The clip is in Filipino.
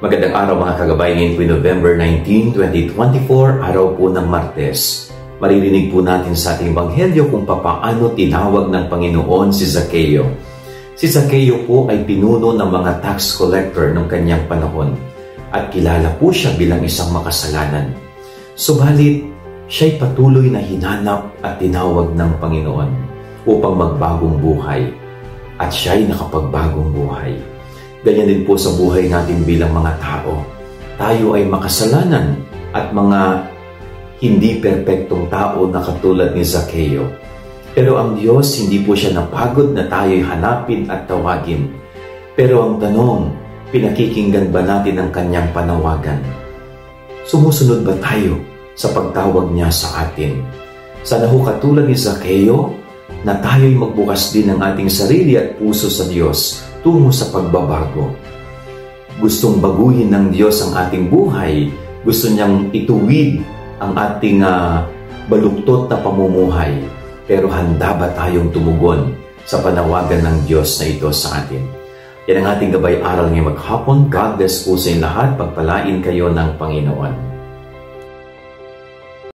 Magandang araw mga kagabay, ngayon po November 19, 2024, araw po ng Martes. Maririnig po natin sa ating Ebanghelyo kung papaano tinawag ng Panginoon si Zaccheo. Si Zaccheo po ay pinuno ng mga tax collector ng kanyang panahon at kilala po siya bilang isang makasalanan. Subalit, siya'y patuloy na hinanap at tinawag ng Panginoon upang magbagong buhay at siya'y nakapagbagong buhay. Ganyan din po sa buhay natin bilang mga tao. Tayo ay makasalanan at mga hindi perpektong tao na katulad ni Zaccheo. Pero ang Diyos, hindi po siya napagod na tayo'y hanapin at tawagin. Pero ang tanong, pinakikinggan ba natin ang kanyang panawagan? Sumusunod ba tayo sa pagtawag niya sa atin? Sana ho katulad ni Zaccheo na tayo'y magbukas din ng ating sarili at puso sa Diyos tungo sa pagbabago. Gustong baguhin ng Diyos ang ating buhay. Gusto niyang ituwid ang ating baluktot na pamumuhay. Pero handa ba tayong tumugon sa panawagan ng Diyos na ito sa atin? Yan ang ating gabay aral ngayong maghapon. God bless po sa inyo lahat. Pagpalain kayo ng Panginoon.